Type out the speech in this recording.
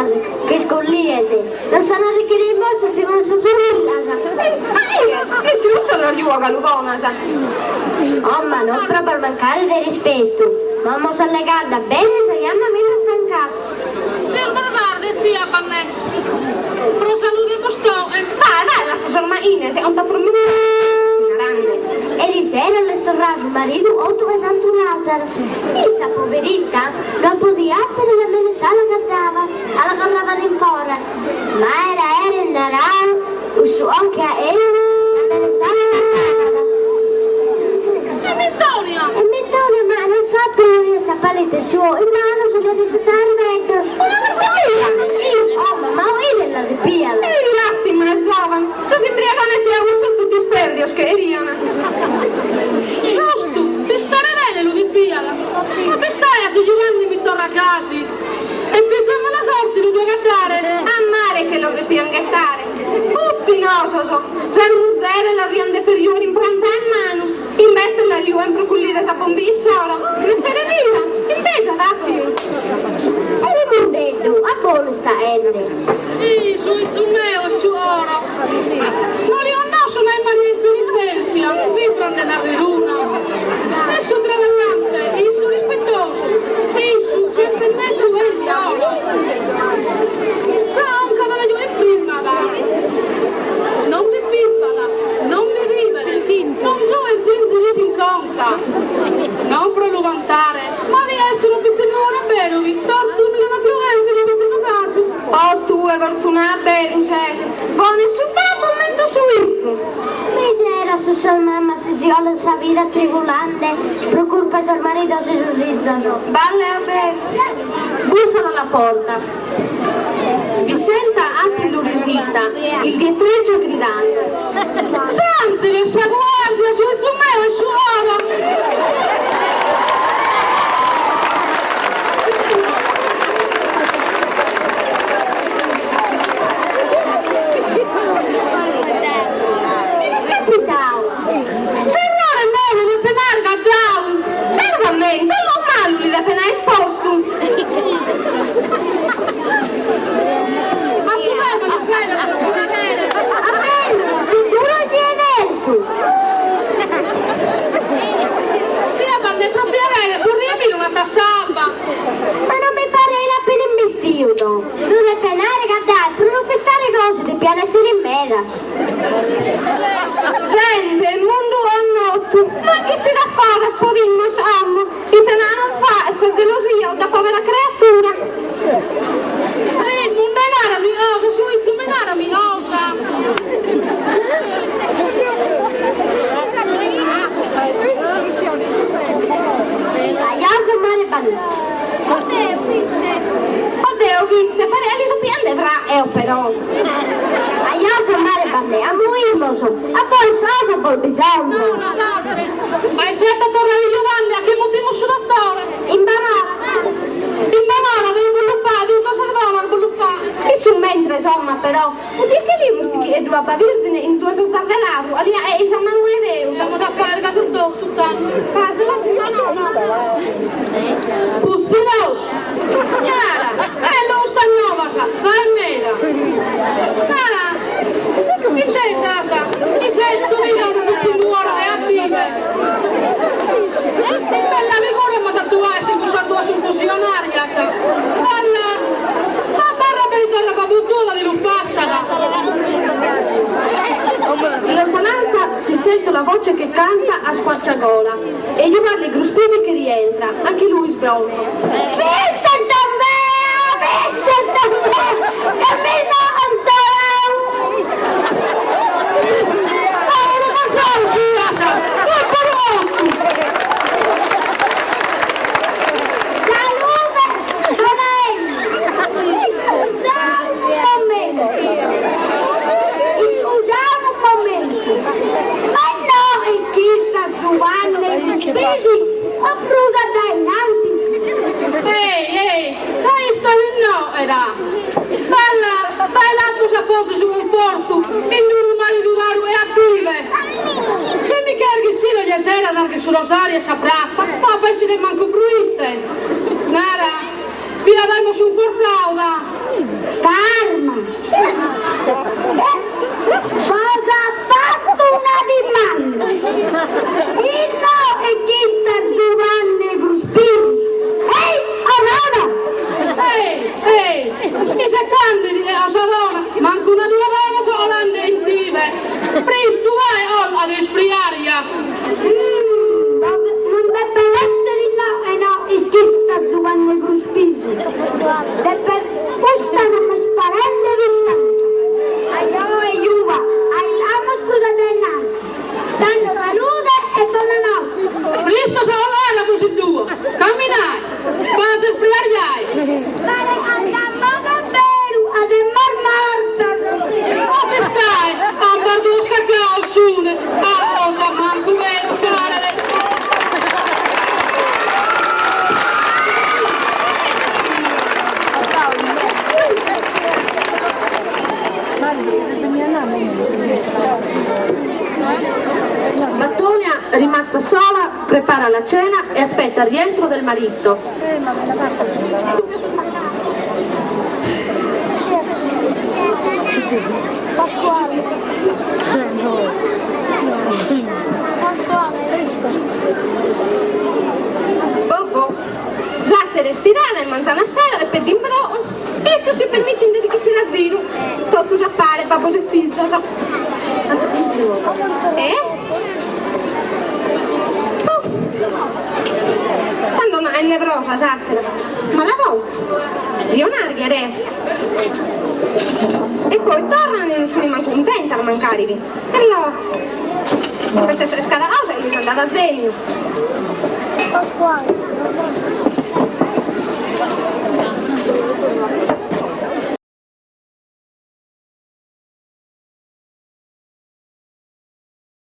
cose che scolliese. Non sanno arricchire il mosso se non si sorrilla. Nessuno se lo riuoga l'uvona, sa. Oh, ma non proprio mancare di rispetto. Mamma se le calda bene se gli hanno messo stancato. Per guardare sia con me. Pro salute costò. Vai, la sorma Ines, è un da promesso. E di sera le storrava il marito otto e Santo Lazzaro. Essa, poverita, non poteva appena la menezzata cantava, alla corrava di fora. Ma era il nararo, il suo anche a ele, la menezzata cantava. E Vittoria! E Vittoria, ma non sa più, sa palette suo, in mano se le disutare meglio. Oh, ma io la ripiala. E i lastimi le trovano. Così briagane sia un sosto tu sterdios che eriano. Giusto, per stare bene lui di piala. Ma per stare se Giovanni mi torna a casa. E pensiamo alla sorte lo devo gattare. A mare che lo devi anghettare. Uffinoso so. Se non zero la riande per io impranta in mano. Invece la io in proculire sa bombissora. Ne se ne via. Intesa da più. E ricordendo, a buono sta Ende. Su Izumeo e su Oro. Non li ho nosso mai Maria in penitenza. Vibro nella veruna. E su travagliante, e su rispettoso. E su sentennetto e il Oro. Sa un cavolo in prima da. Non vi pippala, non vi vivere. Non so e zinziri si incontra. Non proluvantare. Ma vi essere che se non era vero, Vittor, tu mi non ha più evito, mi sono caso. Oh, tu è fortunata, Lucese. Vuole su un momento suizzo. Misera su sua mamma se si vuole sapere tribulante, per colpa del marito si suscizzano. Balle a bere. Bussano alla porta. Vi senta apre l'udita, il dietreggio gridando. Sanzi, lascia guardia, su Izumeo e su Oro. Ma non mi pare appena investito. Dove penare cadere, per non questare cose ti piace essere in mera. Sente, il mondo è notte. Ma che si da fare a spodino, insomma? Il denaro non fa, e se delusia da povera creatura. Non denaro mi osa, su Izumeo mi osa. Aiuto mare ballare. Oddio, visse, parelli su piante fra, però. Aiuto mare ballare, a muirmoso. A poi sosa col bisogno. No, ragazzi, ma è certo torna di Giovanni, a che motivo su dottore? In barara. In banana devi sviluppare, devi conservare a sviluppare. E su mentre, insomma, però. E perché lì musichi e due bavirtine in due sott'al dell'altro? E San Manuele, Siamo a fare caso addosso, tanto. no. Puzzinoso! Cara, è lo stagnova, sa, vai mela. Cara, in te, Sasa, mi sento di non mi si muore e a vive. Bella vigore, ma sa tu vai, si può su fusionaria, sa. Bella, ma barra per il terra papututa di Lupassara. In lontananza si sente una voce che canta a squarciagola e Giovanni Gruspese che rientra, anche lui sbronzo. Visse da me, che mi Ehi, dai sta no, era. Bella, l'atto si appoggia su un porto, e non mai durare e attive. Se mi carghi sì la sera, anche su Rosaria saprà, ma poi si ne manco bruite. Nara, vi la dai su un forflauda. E se candidi a Savona, manco una due donna sola inventive. Presto vai ad espriaria. Non debbe essere il chi sta giocando il crucifisso. Debbe postare una sparella di santo. Aiò e Iuva, aiamo scusate il nato. Tanto salute e buonanotte. Presto se la così due. Camminai, vai ad espriariai. Vale, andiamo a Beru, a semmar morta. Dove stai? A Bardusca Caosune. A cosa manco vero, care. Antonia, rimasta sola, prepara la cena e aspetta il rientro del marito. Bobo, già te restirana in manzana sera e per dimbrò. Esso si permette di che si razzino. Tutto già pare, babbo se fizza. Tanto no, è nevrosa, sattela. Ma la volta, io un'arghere. E poi tornano e non sono manco contenta a mancarvi. E allora, questa essere scandalosa, io sono andata a sdegno. Pasquale.